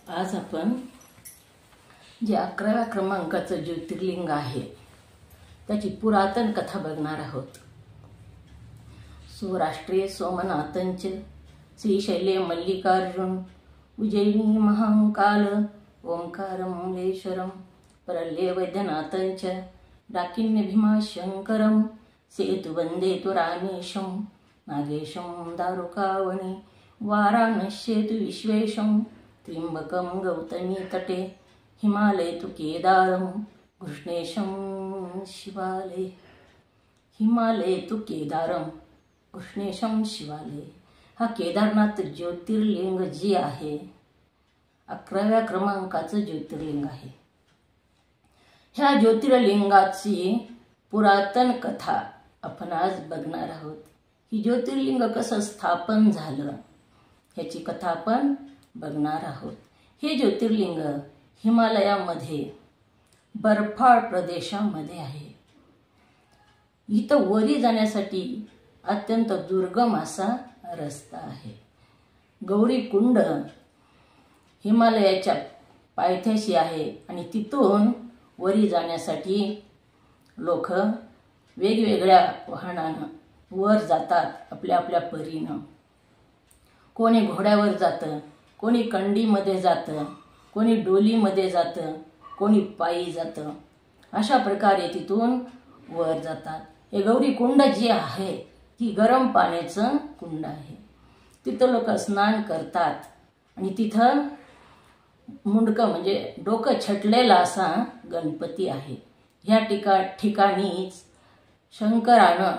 आज आपण जे 11व्या क्रमांकाचं ज्योतिर्लिंग आहे त्याची पुरातन कथा बघणार आहोत। सौराष्ट्रे सोमनाथंच श्रीशैले मल्लिकार्जुन उज्जयिनी महाकाल ओंकारमलेश्वरम परल्ये वैद्यनाथंच डाकिन्य भीमाशंकरम सेतु वंदे तु रामेशम नागेशम दारुकावणे वाराणस्येतु विश्वेशम त्र्यंबकम गौतमी तटे हिमालय तु केदारम कृष्णेशम शिवालय। हिमालय तु केदारम कृष्णेशम शिवालय हा केदारनाथ ज्योतिर्लिंग जी आहे 11व्या क्रमांकाचं ज्योतिर्लिंग आहे। ह्या ज्योतिर्लिंगाची पुरातन कथा आपण आज बघणार आहोत। ही ज्योतिर्लिंग कसं स्थापन झालं ह्याची कथा आपण बघणार आहोत। हे ज्योतिर्लिंग हिमालयामध्ये बर्फाळ प्रदेशामध्ये आहे। इथं वरी जाण्यासाठी अत्यंत दुर्गम असा रस्ता आहे। गौरी कुंड हिमालयाच्या पायथ्याशी आहे आणि तिथून वरी जाण्यासाठी लोक वेगवेगळ्या वाहनानं वर जातात आपल्या आपल्या परीनं। कोणी घोड्यावर जातं, कोणी कंडीमध्ये जातं, कोणी डोलीमध्ये जातं, कोणी पायी जातं। अशा प्रकारे तिथून वर जातात। हे गौरी कुंड जी आहे ती गरम पाण्याचं कुंड आहे। तिथं लोक स्नान करतात आणि तिथं मुंडकं म्हणजे डोकं छटलेला असा गणपती आहे। ह्या ठिकाणीच शंकरानं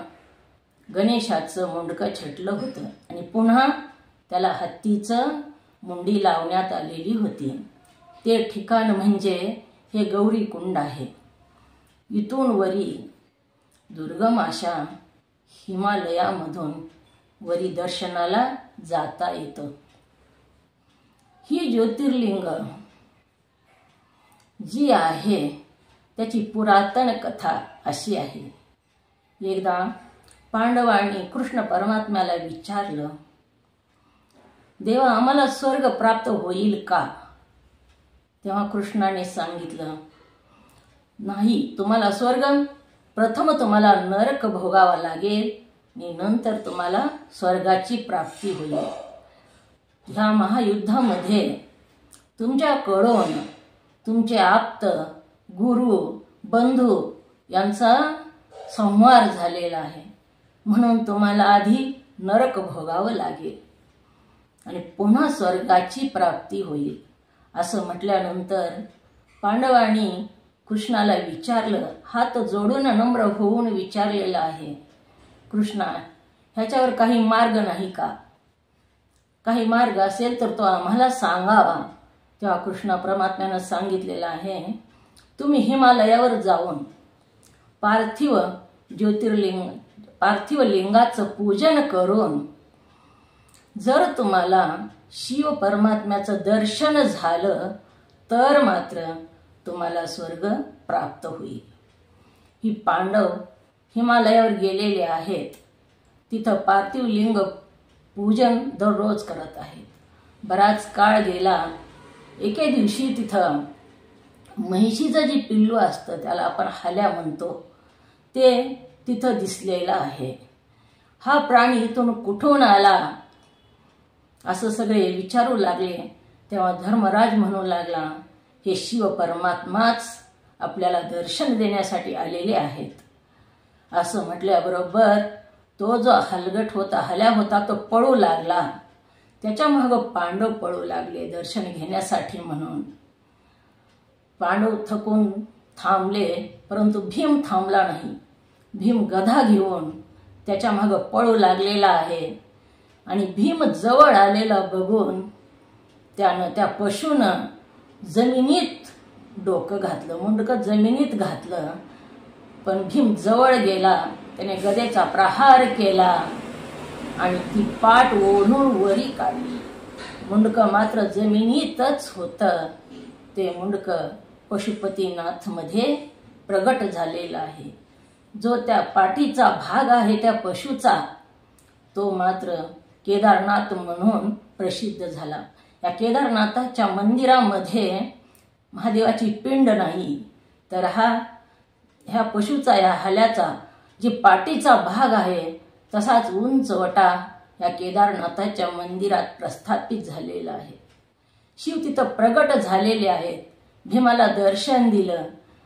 गणेशाचं मुंडकं छटलं होतं आणि पुन्हा त्याला हत्तीचं मुंडी लावण्यात आलेली होती। ते ठिकाण म्हणजे हे गौरी कुंड आहे। इथून वरी दुर्गम अशा हिमालयामधून वरी दर्शनाला जाता येतं। ही ज्योतिर्लिंग जी आहे त्याची पुरातन कथा अशी आहे। एकदा पांडवांनी कृष्ण परमात्म्याला विचारलं, देवा आम्हाला स्वर्ग प्राप्त होईल का? तेव्हा कृष्णाने सांगितलं, नाही, तुम्हाला स्वर्ग प्रथम तुम्हाला नरक भोगावा लागेल आणि नंतर तुम्हाला स्वर्गाची प्राप्ती होईल। ह्या महायुद्धामध्ये तुमच्याकडून तुमचे आप्त गुरु बंधू यांचा संहार झालेला आहे, म्हणून तुम्हाला आधी नरक भोगावं लागेल आणि पुन्हा स्वर्गाची प्राप्ती होईल। असं म्हटल्यानंतर पांडवांनी कृष्णाला विचारलं, हात जोडून नम्र होऊन विचारलेलं आहे, कृष्णा ह्याच्यावर काही मार्ग नाही का? काही मार्ग असेल तर तो आम्हाला सांगावा। तेव्हा कृष्ण परमात्म्यानं सांगितलेलं आहे, तुम्ही हिमालयावर जाऊन पार्थिव लिंगाचं पूजन करून जर तुम्हाला शिव परमात्म्याचं दर्शन झालं तर मात्र तुम्हाला स्वर्ग प्राप्त होईल। ही पांडव हिमालयावर गेलेले आहेत, तिथं पार्थिव लिंग पूजन दररोज करत आहेत। बराच काळ गेला। एके दिवशी तिथं म्हैशीचं जे पिल्लू असतं त्याला आपण हल्या म्हणतो ते तिथं दिसलेलं आहे। हा प्राणी इथून कुठून आला असं सगळे विचारू लागले। तेव्हा धर्मराज म्हणू लागला, हे शिव परमात्माच आपल्याला दर्शन देण्यासाठी आलेले आहेत। असं म्हटल्याबरोबर तो जो हल्या होता तो पळू लागला। त्याच्या मागं पांडव पळू लागले दर्शन घेण्यासाठी म्हणून। पांडव थकून थांबले, परंतु भीम थांबला नाही। भीम गदा घेऊन त्याच्या मागं पळू लागलेला आहे आणि भीम जवळ आलेला बघून त्यानं त्या पशूनं जमिनीत डोकं घातलं, मुंडकं जमिनीत घातलं। पण भीम जवळ गेला, त्याने गदेचा प्रहार केला आणि ती पाठ ओढून वरी काढली। मुंडकं मात्र जमिनीतच होतं। ते मुंडकं पशुपतीनाथ मध्ये प्रगट झालेलं आहे। जो त्या पाठीचा भाग आहे त्या पशुचा तो मात्र केदारनाथ म्हणून प्रसिद्ध झाला। या केदारनाथाच्या मंदिरामध्ये महादेवाची पिंड नाही, तर ह्या पशुचा, या हल्याचा जी पाठीचा भाग आहे तसाच उंच वटा या केदारनाथाच्या मंदिरात प्रस्थापित झालेला आहे. शिव तिथं प्रगट झालेले आहेत. भीमाला दर्शन दिलं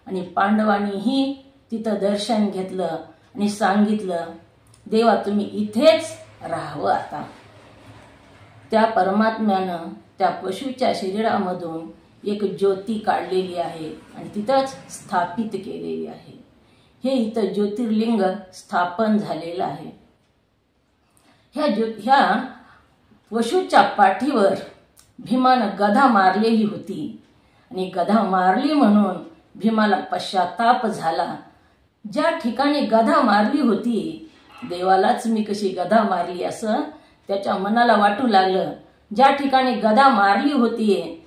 आणि पांडवांनीही तिथं दर्शन घेतलं आणि सांगितलं, देवा तुम्ही इथेच राहावं. आता त्या परमात्म्यानं त्या पशुच्या शरीरामधून एक ज्योती काढलेली आहे आणि तिथंच स्थापित केलेली आहे. हे इथं ज्योतिर्लिंग स्थापन झालेलं आहे. ह्या पशुच्या पाठीवर भीमानं गदा मारलेली होती आणि गदा मारली म्हणून भीमाला पश्चाताप झाला. ज्या ठिकाणी गदा मारली होती, देवालाच मी कशी गदा मारली असं त्याच्या मनाला वाटू लागलं. ज्या ठिकाणी गदा मारली होती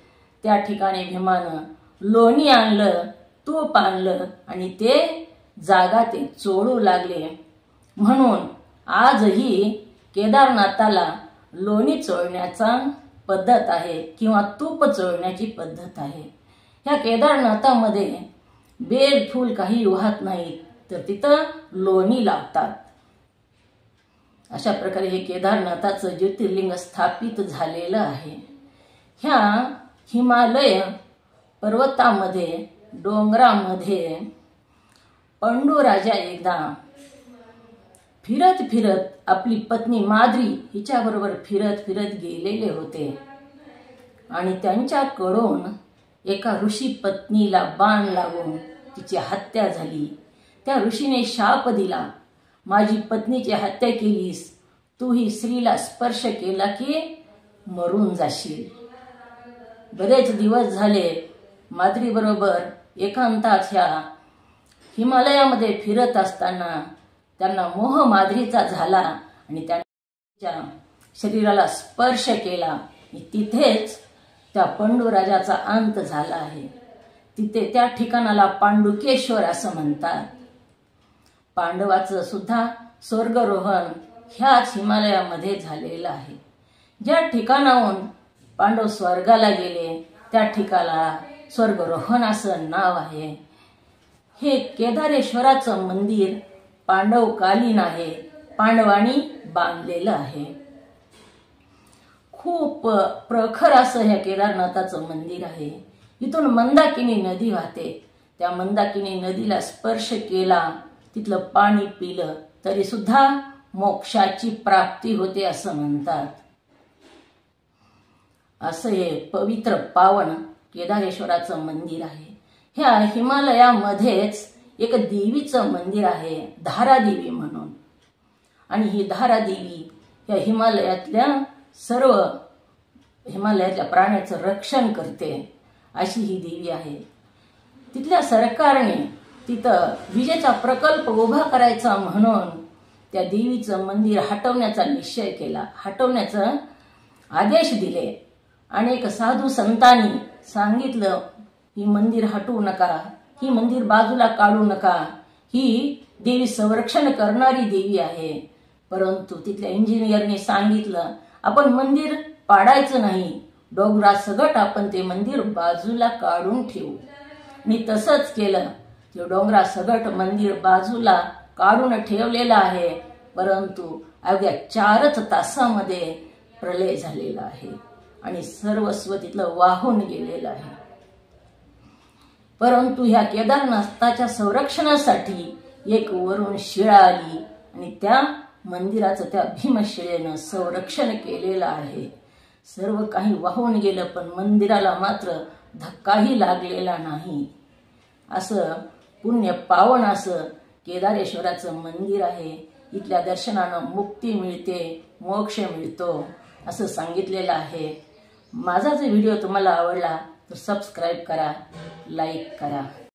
त्या ठिकाणी भीमानं लोणी आणलं, तूप आणलं आणि ते जागा ते चोळू लागले. म्हणून आजही केदारनाथाला लोणी चोळण्याचा पद्धत आहे किंवा तूप चोळण्याची पद्धत आहे. ह्या केदारनाथामध्ये बेल फूल काही वाहत नाहीत, तर तिथं लोणी लावतात. अशा प्रकारे हे केदारनाथाचं ज्योतिर्लिंग स्थापित झालेलं आहे. ह्या हिमालय पर्वतामध्ये, डोंगरामध्ये पंडू राजा एकदा फिरत फिरत आपली पत्नी माद्री हिच्याबरोबर फिरत फिरत गेलेले होते आणि त्यांच्याकडून एका ऋषी पत्नीला बाण लागून तिची हत्या झाली. त्या ऋषीने शाप दिला, माझी पत्नीची हत्या केलीस, तू ही स्त्रीला स्पर्श केला की मरून जाशील. बरेच दिवस झाले माद्री बरोबर एकांतात ह्या हिमालयामध्ये फिरत असताना त्यांना मोह माद्रीचा झाला आणि त्यांच्या शरीराला स्पर्श केला. तिथेच त्या पंडू राजाचा अंत झाला आहे. तिथे त्या ठिकाणाला पांडुकेश्वर असं म्हणतात. पांडवाचं सुद्धा स्वर्गरोहण ह्याच हिमालयामध्ये झालेलं आहे. ज्या ठिकाणाहून पांडव स्वर्गाला गेले त्या ठिकाणाला स्वर्गरोहण असं नाव आहे. हे केदारेश्वराचं मंदिर पांडवकालीन आहे, पांडवांनी बांधलेलं आहे. खूप प्रखर असं ह्या केदारनाथाचं मंदिर आहे. इथून मंदाकिनी नदी वाहते. त्या मंदाकिनी नदीला स्पर्श केला, तिथलं पाणी पिलं तरी सुद्धा मोक्षाची प्राप्ती होते असं म्हणतात. असं हे पवित्र पावन केदारेश्वराचं मंदिर आहे. ह्या हिमालयामध्येच एक देवीचं मंदिर आहे, धारादेवी म्हणून. आणि ही धारादेवी या हिमालयातल्या प्राण्याचं रक्षण करते अशी ही देवी आहे. तिथल्या सरकारने तिथं विजेचा प्रकल्प उभा करायचा म्हणून त्या देवीचं मंदिर हटवण्याचा निश्चय केला, हटवण्याचा आदेश दिले. अनेक साधू संतांनी सांगितलं, ही मंदिर हटवू नका, ही मंदिर बाजूला काढू नका, ही देवी संरक्षण करणारी देवी आहे. परंतु तिथल्या इंजिनियरने सांगितलं, आपण मंदिर पाडायचं नाही, डोंगरासगट आपण ते मंदिर बाजूला काढून ठेवू. मी तसंच केलं. ते डोंगरासगट मंदिर बाजूला काढून ठेवलेलं आहे. परंतु अवघ्या 4च तासामध्ये प्रलय झालेला आहे आणि सर्वस्व तिथलं वाहून गेलेलं आहे. परंतु ह्या केदारनाथाच्या संरक्षणासाठी एक वरून शिळा आली आणि त्या मंदिराचं त्या भीमशिळेनं संरक्षण केलेलं आहे. सर्व काही वाहून गेलं पण मंदिराला मात्र धक्काही लागलेला नाही. असं पुण्य पावन असं केदारेश्वराचं मंदिर आहे. इथल्या दर्शनानं मुक्ती मिळते, मोक्ष मिळतो असं सांगितलेलं आहे. माझा जर व्हिडिओ तुम्हाला आवडला तर सबस्क्राईब करा, लाईक करा.